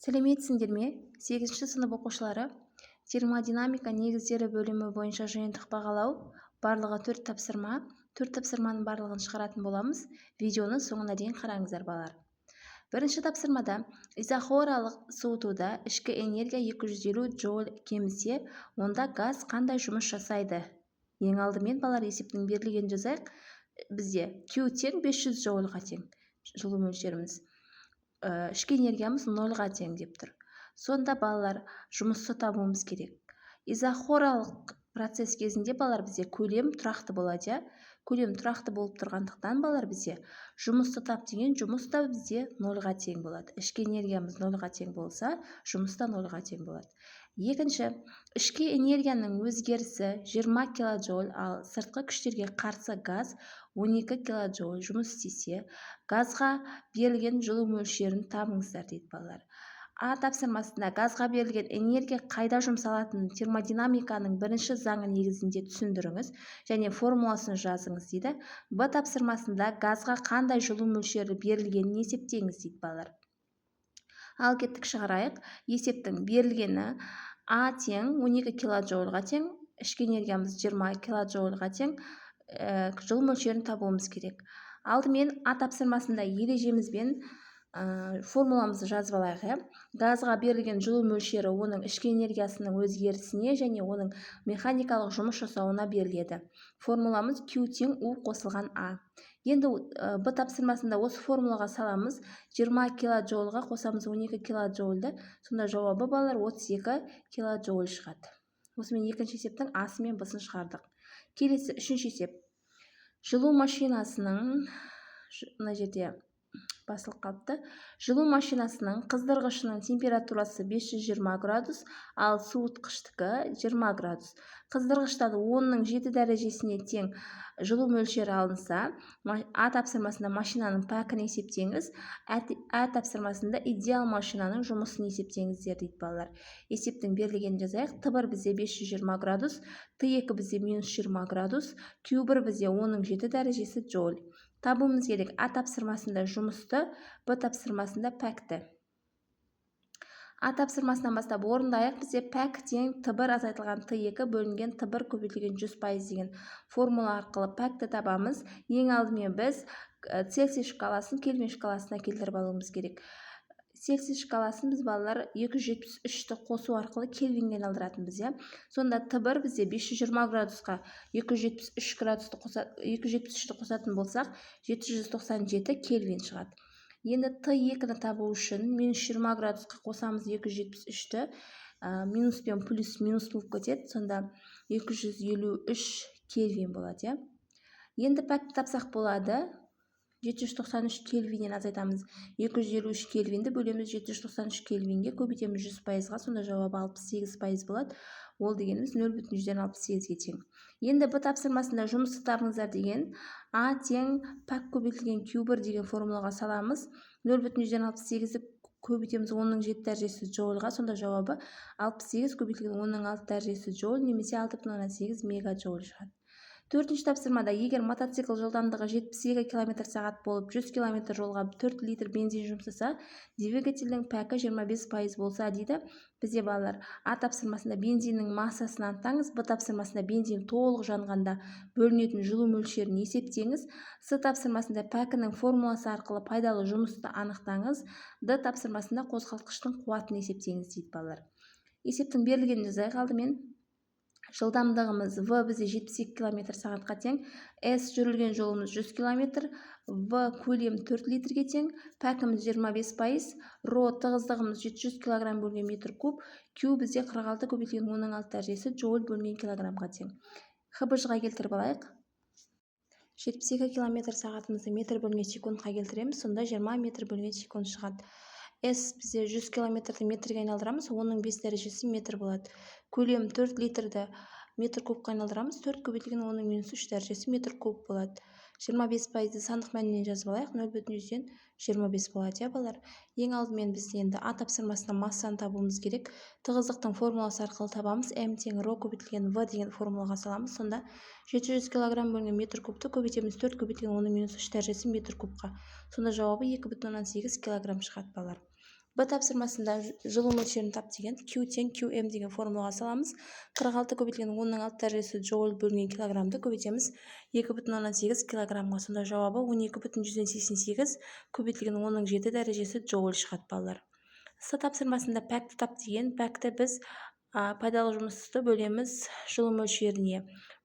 Сәлеметсіңдер ме? 8-ші сынып оқушылары. Термодинамика негіздері бөлімі бойынша жиынтық бағалау. Барлығы 4 тапсырма. 4 тапсырманың барлығын шығаратын боламыз. Видеоны соңына дейін қараңыздар балалар. Бірінші тапсырмада изохоралық суытуда ішкі энергия 250 джоуль кемісе, онда газ қандай жұмыс жасайды? Ең алдымен балалар есептің берілген жазайық. Бізде Q тең 500 джоульға тең жылу мөлшеріміз. Ішкі энергиямыз 0-ға тең деп тұр. Сонда балалар жұмысты табуымыз керек. Изохоралық процесс кезінде балалар бізде көлем тұрақты болады. Көлем тұрақты болып тұрғандықтан балалар бізде жұмысты тап деген жұмыс та бізде 0-ға тең болады. Ішкі энергиямыз 0-ға тең болса, жұмыс та 0-ға тең болады. Екінші, ішкі энергияның өзгерісі 20 килоджоуль, ал сыртқы күштерге қарсы газ 12 килоджоуль жұмыс істесе, газға берілген жылу мөлшерін табыңыздар дейді балалар. А тапсырмасында газға берілген энергия қайда жұмсалатынын термодинамиканың бірінші заңы негізінде түсіндіріңіз және формуласын жазыңыз дейді. Б тапсырмасында газға қандай жылу мөлшері берілгенін есептеңіз дейді балалар. Ал кеттік шығарайық. Есептің берілгені А тең 12 килоджоульға тең, ішкі энергиямыз 20 килоджоульға тең, жылу мөлшерін табуымыз керек. Алдымен А тапсырмасында ережемізбен формуламызды жазып алайық. Газға берілген жылу мөлшері оның ішкі энергиясының өзгерісіне және оның механикалық жұмыс жасауына беріледі. Формуламыз Q тең U қосылған А. Енді Б тапсырмасында осы формулаға саламыз. 20 килоджоульға қосамыз 12 килоджоульді. Сонда жауабы балалар 32 килоджоуль шығады. Осымен екінші есептің Асы мен Б'сын шығардық. Келесі үшінші есеп. Жылу машинасының, мына жерде басылып қалыпты. Жылу машинасының қыздырғышының температурасы 520 градус, ал суытқыштікі 20 градус. Қыздырғыштан 10-ның 7 дәрежесіне тең жылу мөлшері алынса, А тапсырмасында машинаның пәкін есептеңіз, А тапсырмасында идеал машинаның жұмысын есептеңіздер дейді балалар. Есептің берілгенін жазайық. Т1 бізде 520 градус, Т2 бізде -20 градус, Q1 бізде 10-ның 7 дәрежесі джоуль. Табуымыз керек А тапсырмасында жұмысты, Б тапсырмасында пәкті. А тапсырмасынан бастап орындайық. Бізде пәк тең Т1 азайтылған Т2 бөлінген Т1 көбейтілген 100% деген формула арқылы пәкті табамыз. Ең алдымен біз Цельсий шкаласын Кельвин шкаласына келтіріп алуымыз керек. Цельсий шкаласын біз балалар 273-ті қосу арқылы Кельвинге айналдыратын біз. Сонда Т1 бізде 520 градусқа 273-ті қосатын болсақ, 797 Кельвин шығады. Енді Т2-ні табу үшін -20 градусқа қосамыз 273-ті, минус пен плюс минус болып кетеді. Сонда 253 Кельвин болады. Енді пәкті тапсақ болады. 793 Кельвиннен азайтамыз. 253 Кельвинді бөлеміз 793 Кельвинге, көбейтеміз 100%-ға, сонда жауабы 68% болады. Ол дегеніміз 0,68-ге тең. Енді Б тапсырмасында жұмысты табыңыздар деген А тең пәк көбейтілген Q1 деген формулаға саламыз. 0,68-ді көбейтеміз 10-ның 7 дәрежесі джоульға, сонда жауабы 68 көбейтілген 10-ның 6 дәрежесі джоуль немесе 6,8 мегаджоуль шығады. Төртінші тапсырмада егер мотоцикл жылдамдығы 72 км/сағат болып 100 км жолға 4 литр бензин жұмсаса, двигательдің пәкі 25% болса дейді. Бізде балалар А тапсырмасында бензиннің массасын анықтаңыз, Б тапсырмасында бензин толық жанғанда бөлінетін жылу мөлшерін есептеңіз, С тапсырмасында пәкінің формуласы арқылы пайдалы жұмысты анықтаңыз, Д тапсырмасында қозғалтқыштың қуатын есептеңіз дейді балалар. Есептің берілгенін жазайық алдымен. Жылдамдығымыз В бізде 72 км/сағатқа тең, С жүрілген жолымыз 100 км, В көлем 4 литрге тең, пәкіміз 25%, ро тығыздығымыз 700 кг бөлінген метр куб, Q бізде 46 көбейтілген 10-ның 6 дәрежесі джоуль бөлінген килограммға тең. ХБЖ-ға келтіріп алайық. 72 км/сағатымызды метр бөлінген секундқа келтіреміз, сонда 20 метр бөлінген секунд шығады. С бізде 100 км-ді метрге айналдырамыз, 10-ның 5 дәрежесі метр болады. Көлем 4 литрді метр кубқа айналдырамыз, 4 көбейтілген 10-ның -3 дәрежесі метр куб болады. 25%-ді сандық мәнінен жазып алайық, 0,25 болады, балалар. Ең алдымен біз енді А тапсырмасына массаны табуымыз керек. Тығыздықтың формуласы арқылы табамыз. М тең ро көбейтілген В деген формулаға саламыз. Сонда 700 кг бөлінген метр кубты көбейтеміз 4 көбейтілген 10-ның -3 дәрежесі метр кубқа. Сонда жауабы 2,8 кг шығады, балалар. Б тапсырмасында жылу мөлшерін тап деген Q тең QM деген формулаға саламыз. 46 көбейтілген 10-6 дәрежесі джоуль бөлінген килограммды көбейтеміз 2,8 килограммға. Сонда жауабы 12,88 көбейтілген 10-7 дәрежесі джоуль шығады балалар. С тапсырмасында пәкті тап деген пәкті біз пайдалы жұмысты бөлеміз жылу мөлшеріне.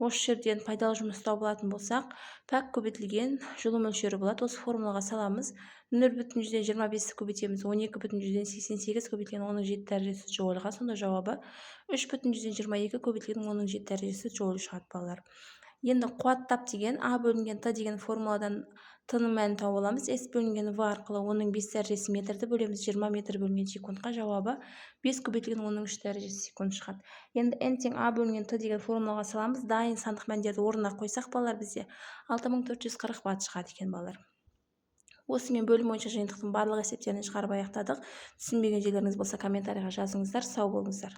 Осы жерден пайдалы жұмыс табылатын болсақ, пәк көбейтілген жылу мөлшері болады. Осы формулаға саламыз. 0,25 көбейтеміз 12,88 көбейтілген 10-7 дәрежесі джоульға. Сонда жауабы 3,22 көбейтілген 10-7 дәрежесі джоуль шығады балалар. Енді қуат тап деген А бөлінген Т деген формуладан Т-ның мәнін тауып аламыз. S бөлінген В арқылы оның 5 дәрежесі метрді бөлеміз 20 метр бөлінген секундқа. Жауабы 5 көбейтілген 13 дәрежесі секунд шығады. Енді N тең А бөлінген Т деген формулаға саламыз. Дайын сандық мәндерді орнына қойсақ балалар, бізде 6440 ватт шығады екен балалар. Осымен бөлім бойынша жиынтықтың барлық есептерін шығарып аяқтадық. Түсінбеген жерлеріңіз болса комментарийға жазыңыздар. Сау болыңыздар.